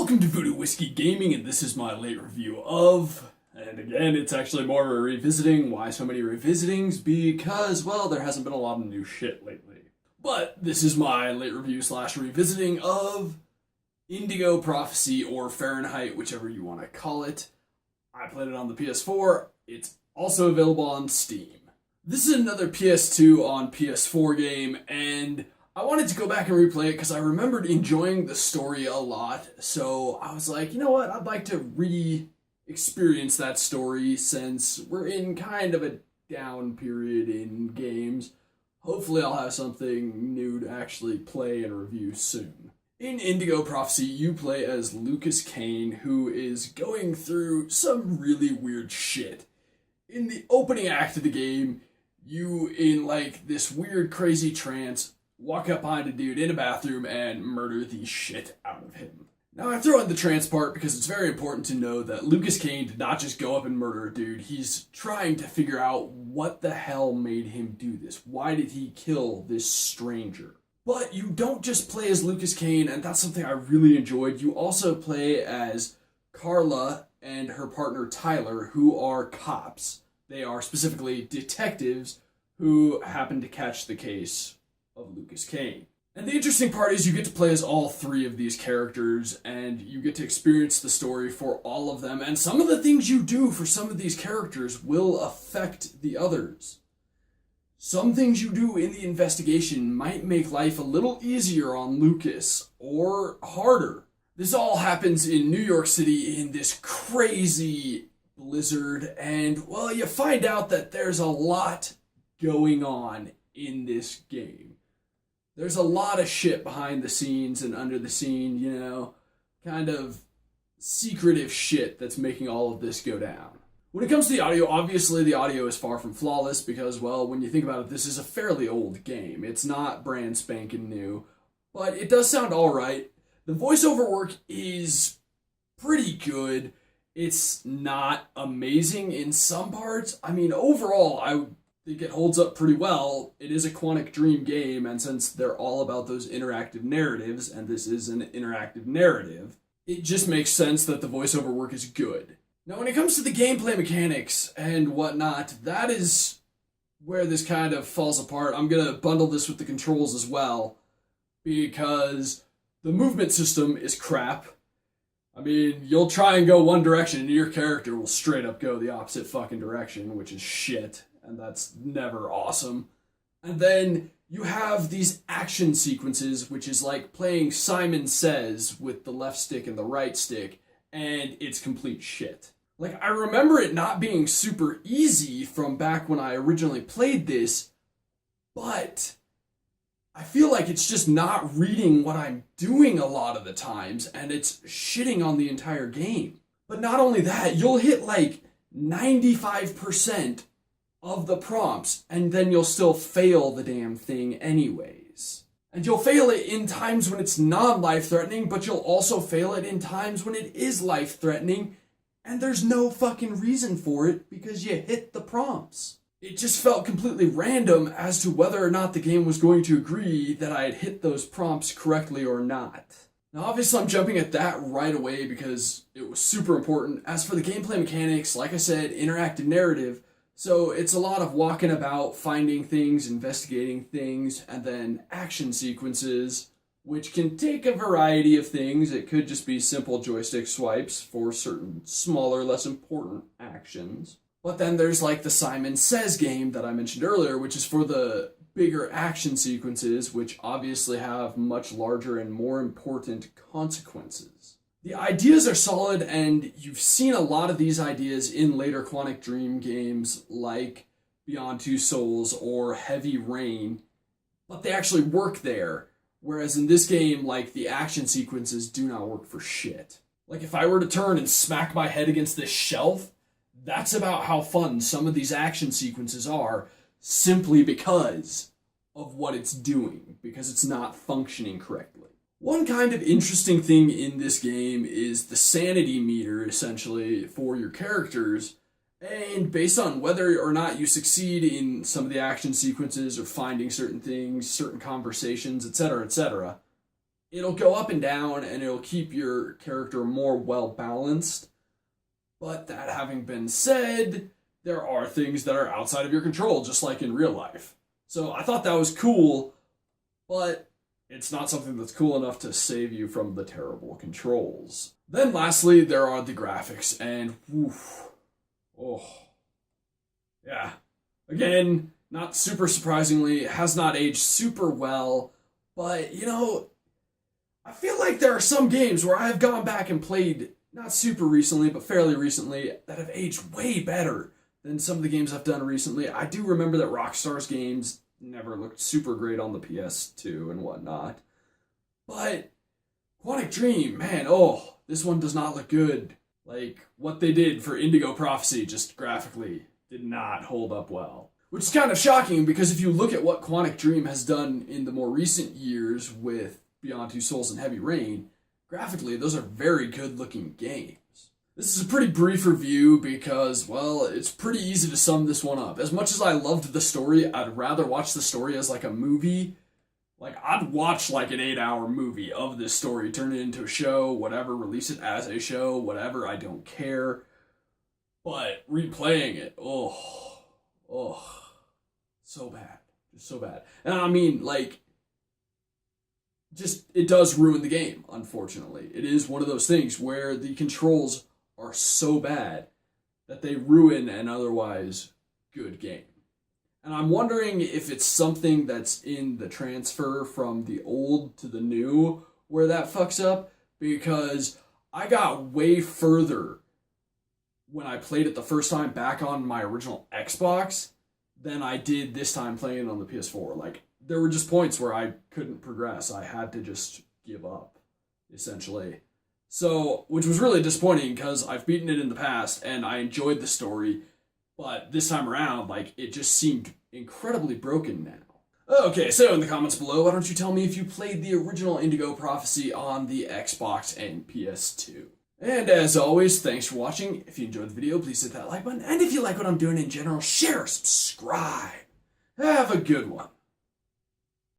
Welcome to Voodoo Whiskey Gaming, and this is my late review of, and again, it's actually more of a revisiting. Why so many revisitings? Because, well, there hasn't been a lot of new shit lately. But this is my late review slash revisiting of Indigo Prophecy, or Fahrenheit, whichever you want to call it. I played it on the PS4. It's also available on Steam. This is another PS2 on PS4 game, and I wanted to go back and replay it because I remembered enjoying the story a lot. So I was like, you know what, I'd like to re-experience that story since we're in kind of a down period in games. Hopefully I'll have something new to actually play and review soon. In Indigo Prophecy, you play as Lucas Kane, who is going through some really weird shit. In the opening act of the game, you, in like this weird crazy trance, walk up behind a dude in a bathroom and murder the shit out of him. Now I throw in the trance part because it's very important to know that Lucas Kane did not just go up and murder a dude. He's trying to figure out what the hell made him do this. Why did he kill this stranger? But you don't just play as Lucas Kane, and that's something I really enjoyed. You also play as Carla and her partner Tyler, who are cops. They are specifically detectives who happen to catch the case of Lucas Kane. And the interesting part is you get to play as all three of these characters, and you get to experience the story for all of them, and some of the things you do for some of these characters will affect the others. Some things you do in the investigation might make life a little easier on Lucas, or harder. This all happens in New York City in this crazy blizzard, and, well, you find out that there's a lot going on in this game. There's a lot of shit behind the scenes and under the scene, you know, kind of secretive shit that's making all of this go down. When it comes to the audio, obviously the audio is far from flawless because, well, when you think about it, this is a fairly old game. It's not brand spanking new, but it does sound alright. The voiceover work is pretty good. It's not amazing in some parts. I mean, overall, I think it holds up pretty well. It is a Quantic Dream game, and since they're all about those interactive narratives, and this is an interactive narrative, it just makes sense that the voiceover work is good. Now, when it comes to the gameplay mechanics and whatnot, that is where this kind of falls apart. I'm going to bundle this with the controls as well, because the movement system is crap. I mean, you'll try and go one direction, and your character will straight up go the opposite fucking direction, which is shit. And that's never awesome. And then you have these action sequences, which is like playing Simon Says with the left stick and the right stick, and it's complete shit. Like, I remember it not being super easy from back when I originally played this, but I feel like it's just not reading what I'm doing a lot of the times, and it's shitting on the entire game. But not only that, you'll hit like 95% of the prompts, and then you'll still fail the damn thing anyways. And you'll fail it in times when it's non-life-threatening, but you'll also fail it in times when it is life-threatening, and there's no fucking reason for it because you hit the prompts. It just felt completely random as to whether or not the game was going to agree that I had hit those prompts correctly or not. Now, obviously, I'm jumping at that right away because it was super important. As for the gameplay mechanics, like I said, interactive narrative, so it's a lot of walking about, finding things, investigating things, and then action sequences, which can take a variety of things. It could just be simple joystick swipes for certain smaller, less important actions. But then there's like the Simon Says game that I mentioned earlier, which is for the bigger action sequences, which obviously have much larger and more important consequences. The ideas are solid, and you've seen a lot of these ideas in later Quantic Dream games like Beyond Two Souls or Heavy Rain, but they actually work there, whereas in this game, like, the action sequences do not work for shit. Like, if I were to turn and smack my head against this shelf, that's about how fun some of these action sequences are, simply because of what it's doing, because it's not functioning correctly. One kind of interesting thing in this game is the sanity meter, essentially, for your characters, and based on whether or not you succeed in some of the action sequences or finding certain things, certain conversations, etc., it'll go up and down and it'll keep your character more well balanced. But that having been said, there are things that are outside of your control, just like in real life. So I thought that was cool, but it's not something that's cool enough to save you from the terrible controls. Then lastly, there are the graphics, and woof, oh, yeah. Again, not super surprisingly, has not aged super well, but you know, I feel like there are some games where I have gone back and played, not super recently, but fairly recently, that have aged way better than some of the games I've done recently. I do remember that Rockstar's games never looked super great on the PS2 and whatnot. But Quantic Dream, man, oh, this one does not look good. Like, what they did for Indigo Prophecy, just graphically, did not hold up well. Which is kind of shocking, because if you look at what Quantic Dream has done in the more recent years with Beyond Two Souls and Heavy Rain, graphically, those are very good-looking games. This is a pretty brief review because, well, it's pretty easy to sum this one up. As much as I loved the story, I'd rather watch the story as like a movie. Like, I'd watch like an 8-hour movie of this story, turn it into a show, whatever, release it as a show, whatever, I don't care. But replaying it, oh, so bad. Just so bad. And I mean, like, just, it does ruin the game, unfortunately. It is one of those things where the controls are so bad that they ruin an otherwise good game. And I'm wondering if it's something that's in the transfer from the old to the new where that fucks up, because I got way further when I played it the first time back on my original Xbox than I did this time playing it on the PS4. Like, there were just points where I couldn't progress. I had to just give up, essentially. So, which was really disappointing because I've beaten it in the past and I enjoyed the story, but this time around, like, it just seemed incredibly broken now. Okay, so in the comments below, why don't you tell me if you played the original Indigo Prophecy on the Xbox and PS2? And as always, thanks for watching. If you enjoyed the video, please hit that like button. And if you like what I'm doing in general, share, subscribe. Have a good one.